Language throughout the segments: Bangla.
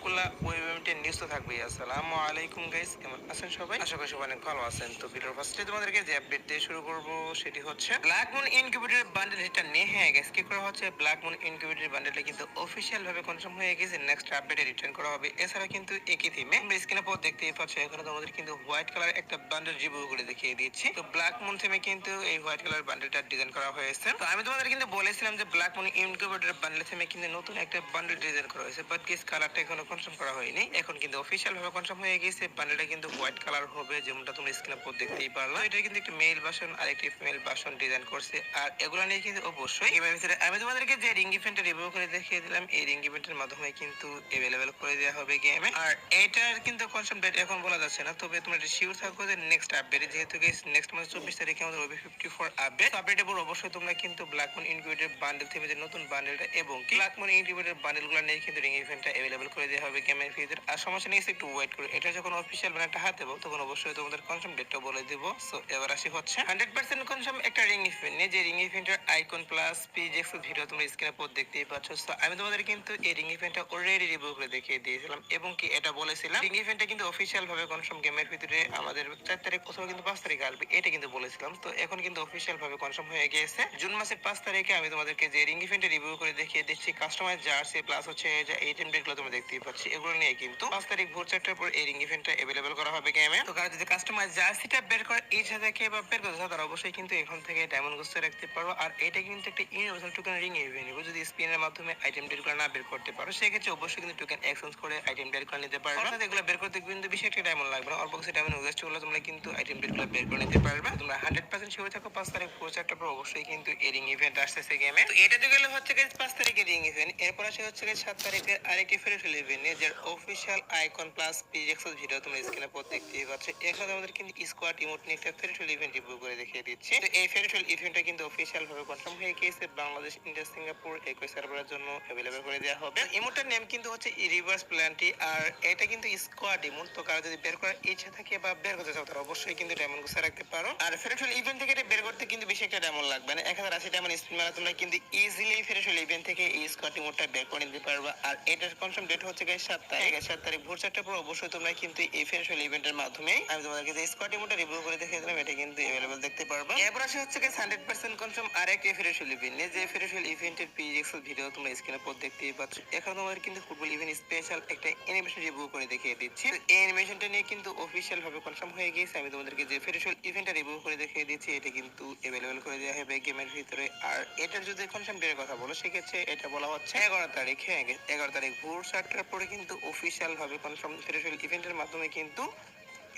সবগুলা ওয়েবএমটের নিউজ তো থাকবেই। আসসালামু আলাইকুম গাইস, কেমন আছেন সবাই? আশা করি সবাই অনেক ভালো আছেন। তো ভিডিওর ফার্স্টে তোমাদেরকে যে আপডেট দিয়ে শুরু করব সেটি হচ্ছে ব্ল্যাক মুন ইনকিউবেটর বান্ডেল এটা নিয়ে গাইস কি করা হচ্ছে, ব্ল্যাক মুন ইনকিউবেটর বান্ডেলটা কিন্তু অফিশিয়াল ভাবে কনফার্ম হয়ে গেছে, নেক্সট আপডেটে রিটার্ন করা হবে। এছাড়া কিন্তু একই থিমে স্ক্রিনে পর দেখতেই পাচ্ছ, এখানে তোমাদের কিন্তু হোয়াইট কালার একটা বান্ডেল রিভিউ করে দেখিয়ে দিচ্ছি। তো ব্ল্যাক মুন থিমে কিন্তু এই হোয়াইট কালার বান্ডেলটা ডিজাইন করা হয়েছে। তো আমি তোমাদের কিন্তু বলেছিলাম যে ব্ল্যাক মুন ইনকিউবেটর বান্ডেল থিমে কিন্তু নতুন একটা বান্ডেল ডিজাইন করা হয়েছে, বাট গেস কালারটা এখনো কনফার্ম করা হয়নি। এখন কিন্তু অফিশিয়াল ভাবে কনফার্ম হয়ে গেছে, বান্ডেলটা কিন্তু হোয়াইট কালার হবে, যেমনটা তুমি স্ক্রিনে পর দেখতেই পারলা। তো এটা কিন্তু একটা মেল ভার্সন আর একটি ফিমেল ভার্সন ডিজাইন করছে, আর এগুলো নিয়ে কিন্তু অবশ্যই গেমের ভিতরে আমি তোমাদেরকে যে রিং ইভেন্টটা রিভিউ করে দেখিয়ে দিলাম, এই রিং ইভেন্টের মাধ্যমে কিন্তু अवेलेबल করে দেওয়া হবে গেমে। আর এটার কিন্তু কনফার্ম ডেট এখন বলা যাচ্ছে না, তবে তোমরা এটা শিওর থাকো যে নেক্সট আপডেটে, যেহেতু গাইস নেক্সট মাস 24 তারিখে আমাদের ওবি 54 আপডেট, আপডেটের পর অবশ্যই তোমরা কিন্তু ব্ল্যাক মুন ইনকিউবেটর বান্ডেল থেকে যে নতুন বান্ডেলটা এবং কি ব্ল্যাক মুন ইনকিউবেটর বান্ডেলগুলো নিয়ে কিন্তু রিং ইভেন্টটা अवेलेबल করে দেওয়া হবে গেমের ভিতরে। আর সমস্যা নেই, একটু ওয়েট করো, এটা যখন অফিশিয়াল বান্ডেলটা হাতে পাবো তখন অবশ্যই তোমাদের কনফার্ম ডেটটা বলে দিব। সো এবার আসি হচ্ছে 100% কনফার্ম একটা রিং ইভেন্ট নিয়ে, যে রিং ইভেন্টের আইকন প্লাস পিজেক্স ভিডিও তোমরা স্ক্রিনে পর দেখতেই পাচ্ছ। সো আমি তোমাদের কিন্তু এই রিং ইভেন্টটা অলরেডি রিভিউ করে দেখিয়ে দিয়েছিলাম এবং কি এটা বলেছিলাম রিং ইভেন্টটা কিন্তু অফিশিয়াল ভাবে কনফার্ম গেমের ভিতরে আমাদের 4 তারিখ অথবা কিন্তু 5 তারিখে আসবে, এটা কিন্তু বলেছিলাম। তো এখন কিন্তু অফিশিয়াল ভাবে কনফার্ম হয়ে গিয়েছে, জুন মাসের 5 তারিখে আমি তোমাদেরকে যে রিং ইভেন্টে রিভিউ করে দেখিয়ে দিচ্ছি কাস্টমাইজ জার্সি প্লাস হচ্ছে যে এই টেমপ্লেটগুলো তোমরা দেখতেই পাচ্ছি, এগুলো নিয়ে কিন্তু 5 তারিখ ভোর 4টার পর এই রিং ইভেন্টটা अवेलेबल করা হবে গেমে। তো কারো যদি কাস্টমাইজ জার্সিটা বের করে ইচ্ছা দেখে বা বের করতে চাও, তারা অবশ্যই কিন্তু এখন থেকে ডায়মন্ড গুস্তে রাখতে পারো। আর এটা কিন্তু একটা ইউনিভার্সাল টোকেন রিং ইভেন্ট, যদি স্পিনের মাধ্যমে আইটেম বের করে না বের করতে পারো, সেক্ষেত্রে অবশ্যই কিন্তু টোকেন এক্সচেঞ্জ করে আইটেম বের করে নিতে পারবে। অর্থাৎ এগুলো বের করতে কিন্তু বেশি একটা ডায়মন্ড লাগবে না, অল্প কিছু ডায়মন্ড ওয়েস্ট করলে তোমরা কিন্তু আইটেম বেরগুলো বের করে নিতে পারবে। তোমরা 100% শিওর থাকো 5 তারিখ ভোর 4টার পর অবশ্যই কিন্তু এই রিং ইভেন্ট আসতেছে গেমে। তো এটা তো গেলে হচ্ছে গাইস 5 তারিখের রিং ইভেন্ট, এরপর আসে হচ্ছে গাইস 7 তারিখের আরেকটি ফেরিফেল ইভেন্ট, যার অফিশিয়াল আইকন প্লাস পিজেক্সেল ভিডিও তোমরা স্ক্রিনে পর দেখতেই পাচ্ছ। এখানে আমাদের কিন্তু স্কোয়াড ইমোট নিয়ে একটা ফেরিফেল ইভেন্ট রিভিউ করে দেখিয়ে দিচ্ছি। তো এই ফেরিফেল ইভেন্টটা কিন্তু অফিশিয়াল ভাবে কনফার্ম হয়ে গিয়েছে, বাংলাদেশ, ইন্ডিয়া, সিঙ্গাপুর একই সার্ভারের জন্য अवेलेबल করে দেওয়া হবে। ইমোটের নেম কিন্তু হচ্ছে রিভার্স প্ল্যান্টি, আর এটা কিন্তু স্কোয়াড ইমোট। তো কারো যদি বের করার ইচ্ছা থাকে বা বের করতে চাও, তারা অবশ্যই কিন্তু ডায়মন্ড গুছা রাখতে পারো। আর ফেরিফেল ইভেন্ট থেকে এটা বের করতে কিন্তু বেশি একটা ডায়মন্ড লাগবে না, 1080 ডায়মন্ড স্পিন মারা তোমরা কিন্তু ইজিলি ফেরিফেল ইভেন্ট থেকে এই স্কোয়াড ইমোটটা বের করে নিতে পারবা। আর এটার কনফার্ম ডেট হচ্ছে গাইস 7 তারিখ, 7 তারিখ ভোর 4টার পর অবশ্যই তোমরা কিন্তু এই ফেরিফেল ইভেন্টের মাধ্যমে আমি তোমাদেরকে যে স্কোয়াড ইমোটটা রিভিউ করে দেখিয়ে দিলাম, এটা কিন্তু अवेलेबल দেখতে পারবা। এরপর আসে হচ্ছে গাইস 100% কনফার্ম আরেকটি ফেরিফেল ইভেন্ট, যে ফেরিফেল ইভেন্টের পিএক্সএল ভিডিও তোমরা স্ক্রিনে পর দেখতেই পাচ্ছ। এখন তোমাদের কিন্তু ফুটবল ইভেন্ট স্পেশাল একটা অ্যানিমেশন রিভিউ করে দেখিয়ে দিচ্ছি। তো এই অ্যানিমেশনটা নিয়ে কিন্তু অফিশিয়াল ভাবে কনফার্ম হয়ে গিয়েছে, আমি তোমাদেরকে যে ফেরিফেল ইভেন্টটা রিভিউ করে দেখিয়ে দিচ্ছি, এটা কিন্তু अवेलेबल করে দেওয়া হবে গেমের ভিতরে। আর এটার যদি কনফার্ম ডেটের কথা বলো, সেক্ষেত্রে এটা বলা হচ্ছে 11 তারিখ। হ্যাঁ, 11 তারিখ ভোর 7টার পরে কিন্তু অফিশিয়াল ভাবে কনফার্ম ফেরিফেল ইভেন্টের মাধ্যমে কিন্তু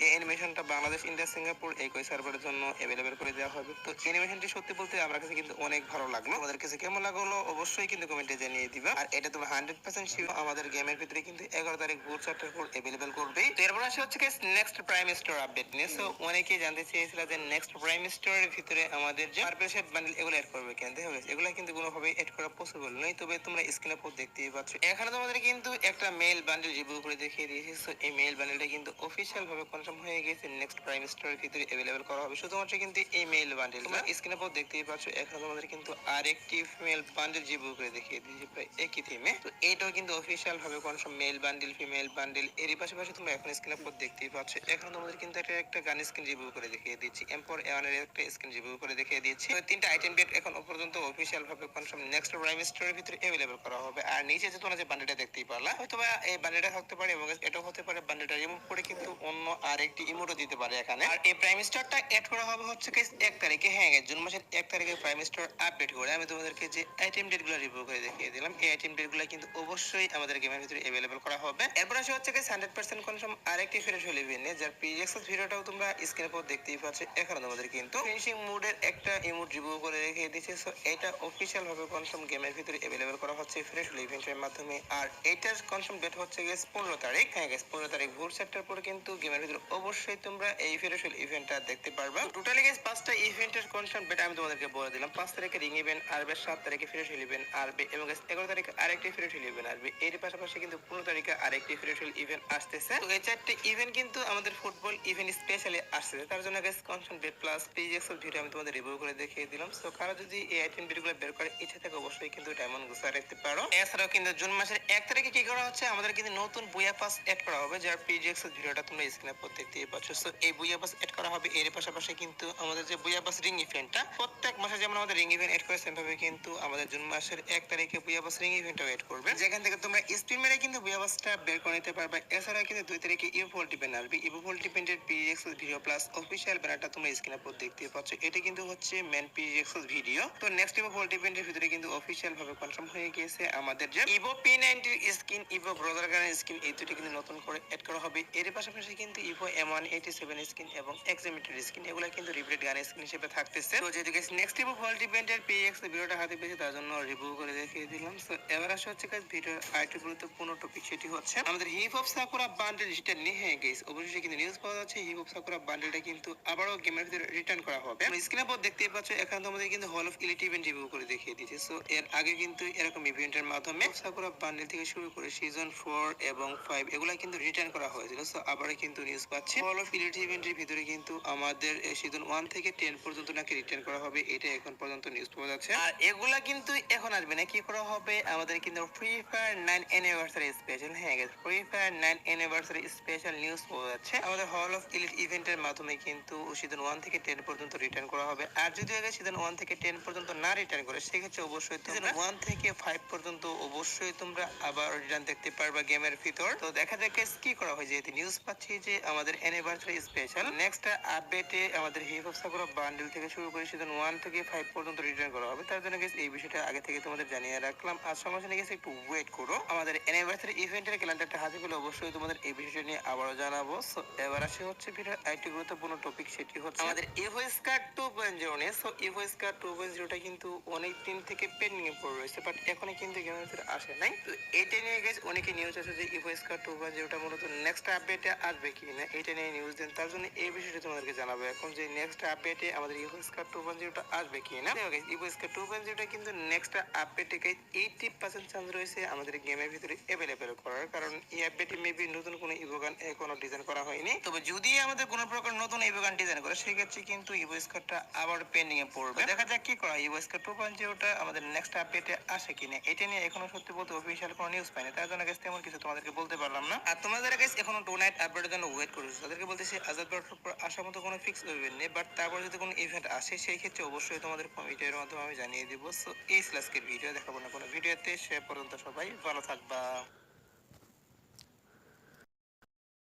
এই অ্যানিমেশনটা বাংলাদেশ, ইন্ডিয়া, সিঙ্গাপুর একই সার্ভারের জন্য अवेलेबल করে দেওয়া হবে। তো অ্যানিমেশনটি সত্যি বলতে আমার কাছে কিন্তু অনেক ভালো লাগলো, আমাদের কাছে কেমন লাগলো অবশ্যই কিন্তু কমেন্টে জানিয়ে দিবা। আর এটা তোমরা 100% শিওর আমাদের গেমের ভিতরে কিন্তু 11 তারিখ ভোর 4টার পর अवेलेबल করবে। তো এরপর আসে হচ্ছে নেক্সট প্রাইম স্টোর আপডেট নিয়ে। সো অনেকেই জানতে চেয়েছিল যে নেক্সট প্রাইম স্টোরের ভিতরে আমাদের যে পার্পল শেড বান্ডেল এগুলো এড করবে কেন, দেখো এগুলো কিন্তু কোনোভাবে এড করা পসিবল নয়। তবে তোমরা স্ক্রিনে পর দেখতেই পাচ্ছ, এখানে তোমাদের কিন্তু একটা মেল বান্ডেল রিভিউ করে দেখিয়ে দিয়েছি। সো এই মেল বান্ডেলটা কিন্তু অফিশিয়াল ভাবে কনফার্ম হয়ে গেছে, নেক্সট প্রাইম স্টোরের ভিতরে अवेलेबल করা হবে শুধুমাত্র কিন্তু এই মেল বান্ডেল। তোমরা স্ক্রিনে পর দেখতেই পাচ্ছ, এখানে তোমাদের কিন্তু আরেকটি ফিমেল বান্ডেল রিভিউ করে দেখিয়ে দিয়েছি প্রায় একই থিমে। তো এটাও কিন্তু অফিশিয়াল ভাবে confirm male bundle, female bundle. এরই পাশাপাশি তোমরা এখন স্ক্রিনে পর দেখতেই পাচ্ছ, এখানে তোমাদের কিন্তু একটা গান স্কিন রিভিউ করে দেখিয়ে দিচ্ছি, এম্পর এওয়ানের একটা স্কিন রিভিউ করে দেখিয়ে দিচ্ছি। তো তিনটা আইটেম ডেট এখন পর্যন্ত অফিশিয়াল ভাবে কনফার্ম নেক্সট প্রাইম স্টোরের ভিতরে अवेलेबल করা হবে। আর নিচে যে তোমরা যে বান্ডেলটা দেখতেই পারলা, হয়তোবা এই বান্ডেলটা থাকতে পারে এবং এটাও হতে পারে বান্ডেলটা রিমুভ করে কিন্তু অন্য আরেকটি ইমোটও দিতে পারে এখানে। আর এই প্রাইম স্টোরটা এড করা হবে হচ্ছে কি 1 তারিখে। হ্যাঁ, জুন মাসের 1 তারিখে প্রাইম স্টোর আপডেট করে আমি তোমাদেরকে যে আইটেম ডেটগুলো রিভিউ করে দেখিয়ে দিলাম, এই আইটেম ডেটগুলো কিন্তু অবশ্যই আমাদের গেমের ভিতরে अवेलेबल করা হবে। এরপর আসে হচ্ছে কি 100% কনফার্ম আরেকটি ফেরিফেল ইভেন্ট, যার পিএক্সএস ভিডিওটাও তোমরা স্ক্রিনে পর দেখতেই পাচ্ছ। এখানে তোমাদের কিন্তু ফিনিশিং মোডের একটা ইমোট রিভিউ করে রেখে দিয়েছে। সো এটা অফিশিয়াল ভাবে কনফার্ম গেমের ভিতরে अवेलेबल করা হচ্ছে ফেরিফেল ইভেন্টের মাধ্যমে। আর এটার কনফার্ম ডেট হচ্ছে গিয়ে 15 তারিখ। হ্যাঁ, 15 তারিখ ভোর 4টার পরে কিন্তু গেমের ভিতরে অবশ্যই তোমরা এই ফেরোশাল ইভেন্টটা দেখতে পারবা। টোটালি গাইস 5টা ইভেন্টের কনফার্ম ডেট আমি তোমাদেরকে বলে দিলাম। 5 তারিখে রিং ইভেন্ট আসবে, 7 তারিখে ফেরোশাল ইভেন্ট আসবে এবং গাইস 11 তারিখে আরেকটি ফেরোশাল ইভেন্ট আসবে। এর পাশাপাশি কিন্তু 15 তারিখে আরেকটি ফেরোশাল ইভেন্ট আসতেছে। তো এই 4টি ইভেন্ট কিন্তু আমাদের ফুটবল ইভেন্ট স্পেশালি আসছে। তার জন্য guys confirm date plus PGXL video আমি তোমাদের রিভিউ করে দেখিয়ে দিলাম। সো কারো যদি এই আইটেম ভিডিওগুলো বের করে ইচ্ছে থাকে অবশ্যই কিন্তু ডায়মন্ড গুছা রাখতে পারো। এছাড়াও কিন্তু জুন মাসের 1 তারিখে কি করা হচ্ছে, আমাদের কিন্তু নতুন বুয়া পাস এড করা হবে, যার পিজিএক্সএল ভিডিওটা তোমরা স্ক্রিনে দেখতেই পাচ্ছ। সো এই বুয়া পাস এড করা হবে। এর পাশাপাশি কিন্তু আমাদের যে বুয়া পাস রিং ইভেন্টটা প্রত্যেক মাসে যেমন আমাদের রিং ইভেন্ট এড করে সেম ভাবে কিন্তু আমাদের জুন মাসের 1 তারিখে বুয়া পাস রিং ইভেন্টও এড করবে, যেখান থেকে তোমরা স্পিন মেরে কিন্তু বুয়া পাসটা বের করে নিতে পারবে। এছাড়া কিন্তু 2 তারিখে ইভোল্ট ইভেন্ট আসবে। ইভোল্ট ইভেন্টের পিজিএক্সএল ভিডিও প্লাস অফিশিয়াল ব্যানারটা তোমরা স্ক্রিনে দেখতেই পাচ্ছ। এটা কিন্তু হচ্ছে মেন পিজিএক্সএল ভিডিও। তো নেক্সট ইভোল্ট ইভেন্টের ভিতরে কিন্তু অফিশিয়াল ভাবে কনফার্ম হয়ে গিয়েছে আমাদের যে ইভো P90 স্কিন, ইভো ব্রদার গানের স্কিন, এই দুটি কিন্তু নতুন করে এড করা হবে। এর পাশাপাশি কিন্তু ইভো M187 স্কিন এবং এক্সিমিটার স্কিন এগুলা কিন্তু রিপিটেড গানের স্কিন হিসেবে থাকতেছে। তো যেহেতু গাইস নেক্সট ইভো ভোল্ট ইভেন্টের PX ভিডিওটা হাতে পেয়েছি তার জন্য রিভিউ করে দেখিয়ে দিলাম। সো এবার আসা হচ্ছে গাইস ভিডিওর আরেকটি গুরুত্বপূর্ণ টপিক, সেটি হচ্ছে আমাদের হিপ হপ সাকুরা বান্ডেল যেটা নিয়ে গেছে। অবশ্যই কিন্তু নিউজ পাওয়া যাচ্ছে হিপ হপ সাকুরা বান্ডেলটা কিন্তু আবারও গেমের ভিতরে রিটার্ন করা হবে। স্ক্রিনের পর দেখতেই পাচ্ছ এখানে তোমাদের কিন্তু hall of elite event review করে দেখিয়ে দিয়েছে। সো এর আগে কিন্তু এরকম ইভেন্টের মাধ্যমে সাকুরা বান্ডেল থেকে শুরু করে সিজন 4 এবং 5 এগুলা কিন্তু রিটার্ন করা হয়েছিল। সো আবার কিন্তু নিউজ পাচ্ছি হল অফ ইলিট ইভেন্টের ভিতরে কিন্তু আমাদের সিজন 1 থেকে 10 পর্যন্ত নাকি রিটার্ন করা হবে, এটা এখন পর্যন্ত নিউজ পাওয়া যাচ্ছে। আর এগুলা কিন্তু এখন আসবে না, কি করা হবে আমাদের কিন্তু ফ্রি ফায়ার 9 অ্যানিভার্সারি স্পেশাল, হ্যাঁ গেছে free fire 9 anniversary special news পাওয়া যাচ্ছে। আমাদের হল অফ ইলিট ইভেন্টের মাধ্যমে কিন্তু সিজন 1 থেকে 10 পর্যন্ত রিটার্ন করা হবে। আর যদি আগে সিজন 1 থেকে 10 পর্যন্ত না রিটার্ন করে সেক্ষেত্রে অবশ্যই সিজন 1 থেকে 5 পর্যন্ত অবশ্যই তোমরা আবার রিটার্ন দেখতে পারবা গেমের ভিতর। তো দেখা যাক guys কি করা হয়, যেহেতু নিউজ পাচ্ছি যে আমাদের অ্যানিভার্সারি স্পেশাল নেক্সট আপডেটে আমাদের হিপ হপ সাকুরা বান্ডেল থেকে শুরু করে সিজন 1 থেকে 5 পর্যন্ত রিটার্ন করা হবে। তার জন্য guys এই বিষয়টা আগে থেকে তোমাদের জানিয়ে রাখলাম। আর সমস্যা নেই guys, একটু ওয়েট করো। আমাদের অ্যানিভার্সারি ইভেন্টের ক্যালেন্ডারটা হাতে পেলে অবশ্যই তোমাদের এই বিষয়টা নিয়ে আবারও জানাবো। সো এবার আসে হচ্ছে ভিডিওর আরেকটি গুরুত্বপূর্ণ টপিক, সেটি হচ্ছে আমাদের ইভো স্কার 2.0 নিয়ে। সো ইভো স্কার 2.0টা কিন্তু অনেক দিন থেকে পেন্ডিং এ পড়ে রয়েছে, বাট এখনো কিন্তু গেমের ভিতরে আসে নাই। তো এটা নিয়ে গেছে অনেকে নিউজ আছে যে ইভো স্কার 2.0টা মূলত নেক্সট আপডেটে আসবে কি না, এটা নিয়ে নিউজ দেন। তার জন্য এই বিষয়টা তোমাদেরকে জানাবো এখন যে নেক্সট আপডেটে আমাদের ইভো স্কার 2.0টা আসবে কি না। ইভো স্কার 2.0টা কিন্তু নেক্সট আপডেটে 80% চান্স রয়েছে আমাদের গেমের ভিতরে অ্যাভেলেবেল করার, কারণ এই আপডেটে মেবি নতুন কোনো ইভোগান এখনো ডিজাইন করা হয়নি। তবে যদি আমাদের কোনো প্রকার নতুন ইভোগান ডিজাইন করে সেক্ষেত্রে কিন্তু ইভো স্কারটা আবার পেন্ডিং এ পড়বে। দেখা যাক কি করা হয় ইভো স্কার 2.0টা আমাদের নেক্সট আপডেটে আসে কিনা। এটা নিয়ে এখনো সত্যি বলতে অফিশিয়াল কোনো নিউজ পাইনি, তার জন্য গেছে তেমন কিছু তোমাদেরকে বলতে পারলাম না। আর তোমাদের কাছে এখনো টু নাইট আপডেটের জন্য ওয়েট করছো, তাদেরকে বলতেছি আজাদ বার্ডের পর আসার মতো কোনো ফিক্স ইভেন্ট নেই, বাট তারপর যদি কোনো ইভেন্ট আসে সেই ক্ষেত্রে অবশ্যই তোমাদের কমিটির মাধ্যমে আমি জানিয়ে দিব। সো এই আজকের ভিডিও দেখাবো না কোনো ভিডিওতে, সে পর্যন্ত সবাই ভালো থাকবা।